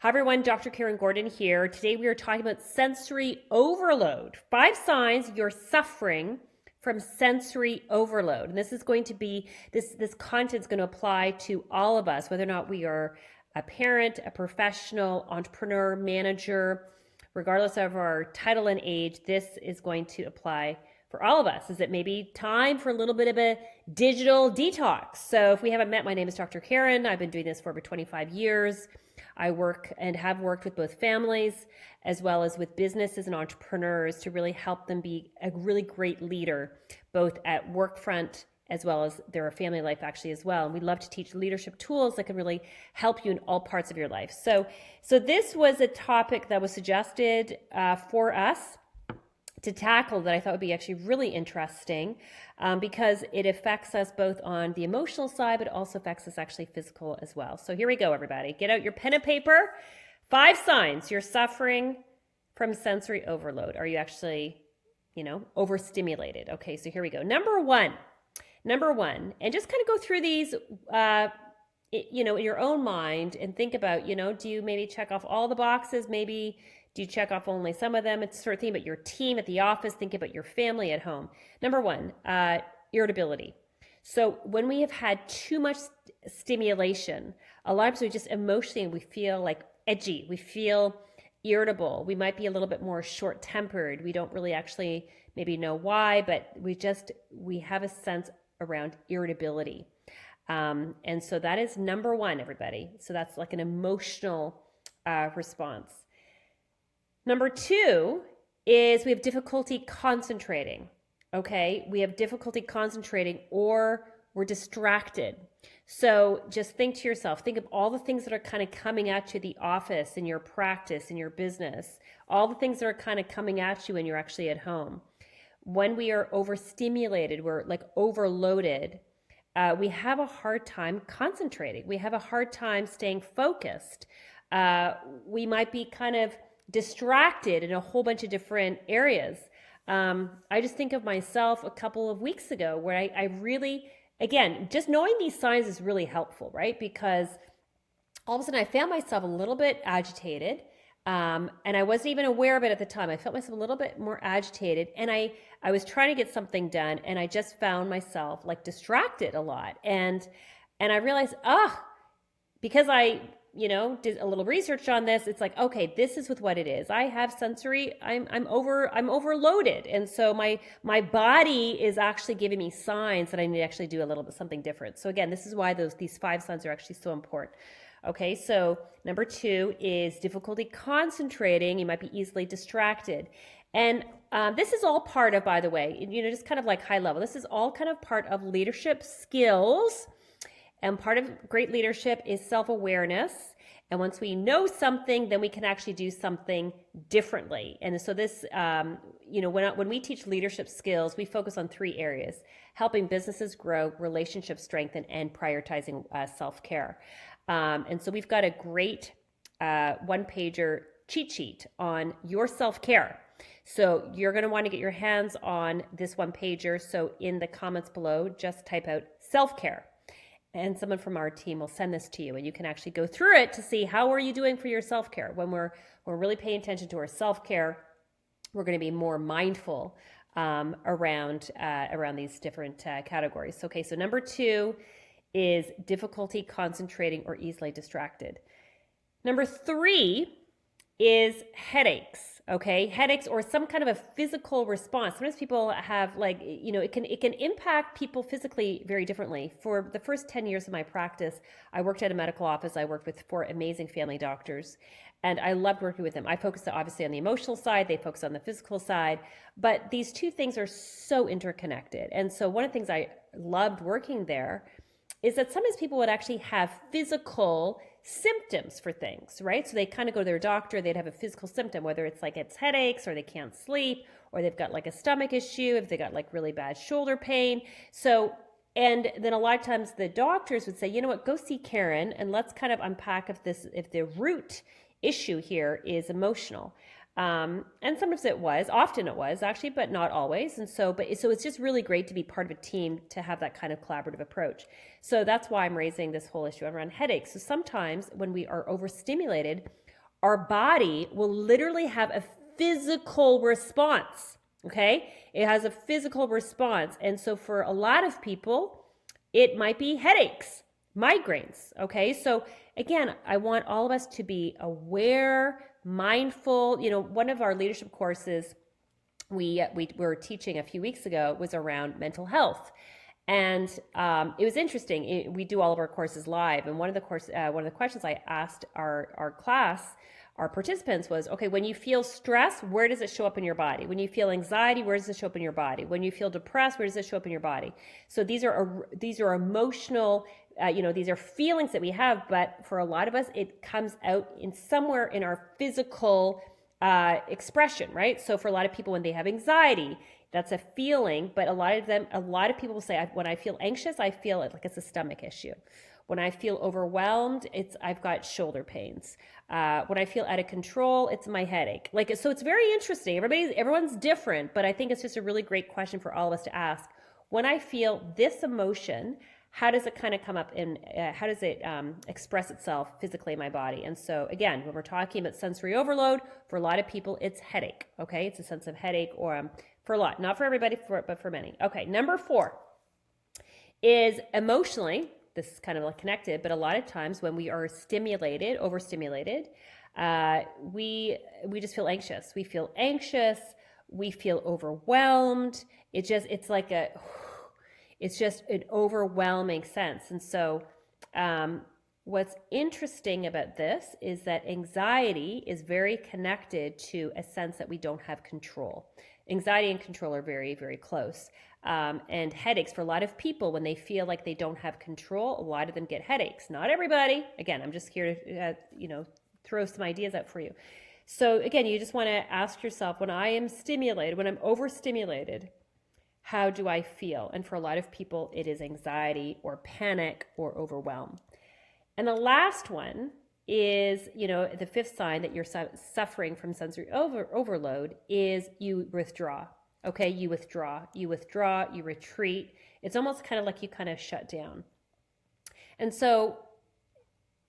Hi everyone, Dr. Karen Gordon here. Today we are talking about sensory overload. 5 signs you're suffering from sensory overload. And this is going to be, this content is going to apply to all of us, whether or not we are a parent, a professional, entrepreneur, manager, regardless of our title and age. This is going to apply for all of us. Is it maybe time for a little bit of a digital detox? So if we haven't met, my name is Dr. Karen. I've been doing this for over 25 years. I work and have worked with both families as well as with businesses and entrepreneurs to really help them be a really great leader, both at work front as well as their family life actually as well. And we love to teach leadership tools that can really help you in all parts of your life. So this was a topic that was suggested for us to tackle that I thought would be actually really interesting because it affects us both on the emotional side, but also affects us actually physical as well. So here we go, everybody. Get out your pen and paper. 5 signs you're suffering from sensory overload. Are you actually, overstimulated? Okay, so here we go. Number one, and just kind of go through these, in your own mind and think about, do you maybe check off all the boxes? Maybe do you check off only some of them? It's sort of think about your team at the office, think about your family at home. Number 1, irritability. So when we have had too much stimulation, a lot of times we just emotionally, we feel like edgy, we feel irritable. We might be a little bit more short-tempered. We don't really actually maybe know why, but we have a sense around irritability. And so that is number 1, everybody. So that's like an emotional response. Number 2 is we have difficulty concentrating, okay? We have difficulty concentrating or we're distracted. So just think to yourself, think of all the things that are kind of coming at you at the office, in your practice, in your business, all the things that are kind of coming at you when you're actually at home. When we are overstimulated, we're like overloaded, we have a hard time concentrating. We have a hard time staying focused. We might be kind of distracted in a whole bunch of different areas. I just think of myself a couple of weeks ago where I really, again, just knowing these signs is really helpful, right? Because all of a sudden I found myself a little bit agitated, and I wasn't even aware of it at the time. I felt myself a little bit more agitated, and I was trying to get something done, and I just found myself like distracted a lot. And I realized, because I did a little research on this, it's like, okay, this is with what it is. I have sensory, I'm overloaded. And so my body is actually giving me signs that I need to actually do a little bit something different. So again, this is why these 5 signs are actually so important. Okay, so number 2 is difficulty concentrating. You might be easily distracted. And this is all part of, by the way, just kind of like high level, this is all kind of part of leadership skills. And part of great leadership is self-awareness. And once we know something, then we can actually do something differently. And so this, when we teach leadership skills, we focus on 3 areas: helping businesses grow, relationship strengthen, and prioritizing self-care. And so we've got a great 1-pager cheat sheet on your self-care. So you're going to want to get your hands on this 1-pager. So in the comments below, just type out self-care. And someone from our team will send this to you, and you can actually go through it to see how are you doing for your self-care. When we're really paying attention to our self-care, we're going to be more mindful around these different categories. Okay, so number 2 is difficulty concentrating or easily distracted. Number 3 is headaches. Okay, headaches or some kind of a physical response. Sometimes people have it can impact people physically very differently. For the first 10 years of my practice, I worked at a medical office. I worked with 4 amazing family doctors, and I loved working with them. I focused obviously on the emotional side. They focused on the physical side, but these 2 things are so interconnected. And so one of the things I loved working there is that sometimes people would actually have physical symptoms for things, right? So they kind of go to their doctor, they'd have a physical symptom, whether it's headaches or they can't sleep or they've got like a stomach issue, if they got like really bad shoulder pain. So, and then a lot of times the doctors would say, you know what, go see Karen and let's kind of unpack if the root issue here is emotional. And sometimes often it was actually, but not always. And so it's just really great to be part of a team to have that kind of collaborative approach. So that's why I'm raising this whole issue around headaches. So sometimes when we are overstimulated, our body will literally have a physical response. Okay, it has a physical response. And so for a lot of people, it might be headaches, migraines. Okay, so again, I want all of us to be aware, mindful. One of our leadership courses we were teaching a few weeks ago was around mental health. And it was interesting. We do all of our courses live, and one of the questions I asked our class, our participants, was, okay, when you feel stress, where does it show up in your body? When you feel anxiety, where does it show up in your body? When you feel depressed, where does it show up in your body? So these are emotional, these are feelings that we have, but for a lot of us, it comes out in somewhere in our physical expression, right? So for a lot of people, when they have anxiety, that's a feeling, but a lot of people will say, when I feel anxious, I feel it like it's a stomach issue. When I feel overwhelmed, I've got shoulder pains. When I feel out of control, it's my headache. So it's very interesting. Everyone's different, but I think it's just a really great question for all of us to ask. When I feel this emotion, how does it kind of come up and how does it express itself physically in my body? And so again, when we're talking about sensory overload, for a lot of people, it's headache. Okay, it's a sense of headache, or for a lot, not for everybody, but for many. Okay, number 4 is emotionally. This is kind of like connected, but a lot of times when we are overstimulated, we just feel anxious. We feel anxious. We feel overwhelmed. It's just an overwhelming sense. And so what's interesting about this is that anxiety is very connected to a sense that we don't have control. Anxiety and control are very, very close. And headaches, for a lot of people, when they feel like they don't have control, a lot of them get headaches. Not everybody. Again, I'm just here to throw some ideas out for you. So again, you just want to ask yourself, when I am stimulated, when I'm overstimulated, how do I feel? And for a lot of people, it is anxiety or panic or overwhelm. And the last one is, the 5th sign that you're suffering from sensory overload is you withdraw. Okay, you withdraw, you retreat. It's almost kind of like you kind of shut down. And so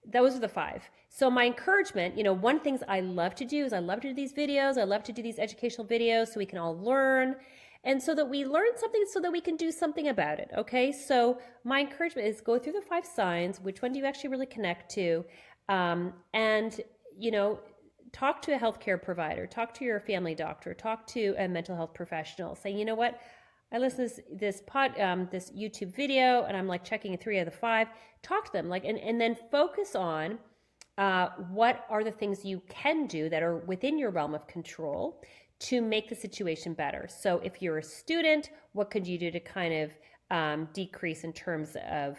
those are the 5. So my encouragement, one of the things I love to do is I love to do these videos. I love to do these educational videos so we can all learn. And so that we learn something so that we can do something about it. Okay, so my encouragement is go through the 5 signs. Which one do you actually really connect to? And talk to a healthcare provider, talk to your family doctor, talk to a mental health professional, saying, you know what, I listened to this YouTube video and I'm like checking 3 out of the 5. Talk to them, and then focus on what are the things you can do that are within your realm of control to make the situation better. So if you're a student, what could you do to kind of decrease in terms of,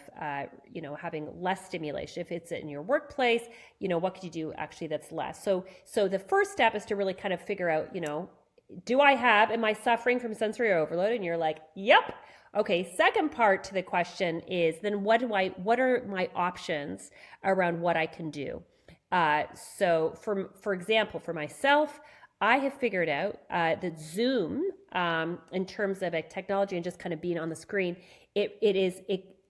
having less stimulation? If it's in your workplace, what could you do actually that's less? So the first step is to really kind of figure out, am I suffering from sensory overload? And you're like, yep. Okay. Second part to the question is then what are my options around what I can do? So for example, for myself, I have figured out that Zoom, in terms of technology and just kind of being on the screen, it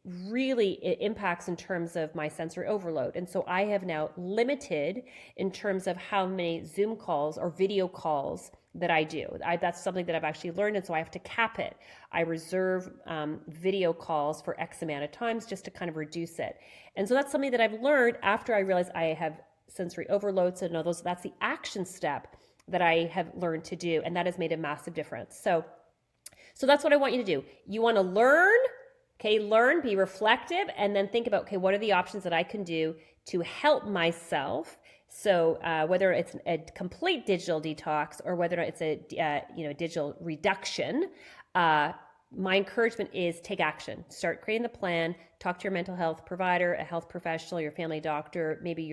really impacts in terms of my sensory overload. And so I have now limited in terms of how many Zoom calls or video calls that I do. That's something that I've actually learned, and so I have to cap it. I reserve video calls for X amount of times just to kind of reduce it. And so that's something that I've learned after I realized I have sensory overload. So that's the action step that I have learned to do, and that has made a massive difference. So that's what I want you to do. You want to learn, be reflective, and then think about, what are the options that I can do to help myself? So whether it's a complete digital detox or whether it's a digital reduction, my encouragement is take action. Start creating the plan. Talk to your mental health provider, a health professional, your family doctor. Maybe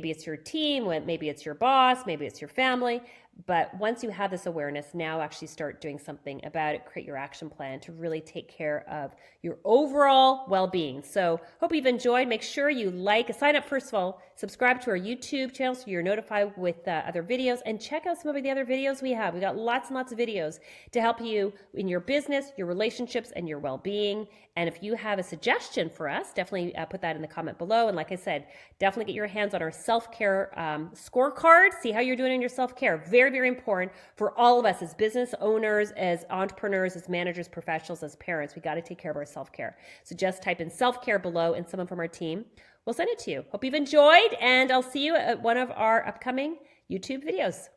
it's your team. Maybe it's your boss. Maybe it's your family. But once you have this awareness, now actually start doing something about it. Create your action plan to really take care of your overall well-being. So hope you've enjoyed. Make sure you sign up first of all, subscribe to our YouTube channel so you're notified with other videos, and check out some of the other videos we have. We got lots and lots of videos to help you in your business, your relationships, and your well-being. And if you have a suggestion question for us, definitely put that in the comment below. And like I said, definitely get your hands on our self-care scorecard. See how you're doing in your self-care. Very, very important for all of us as business owners, as entrepreneurs, as managers, professionals, as parents. We got to take care of our self-care. So just type in self-care below and someone from our team will send it to you. Hope you've enjoyed, and I'll see you at one of our upcoming YouTube videos.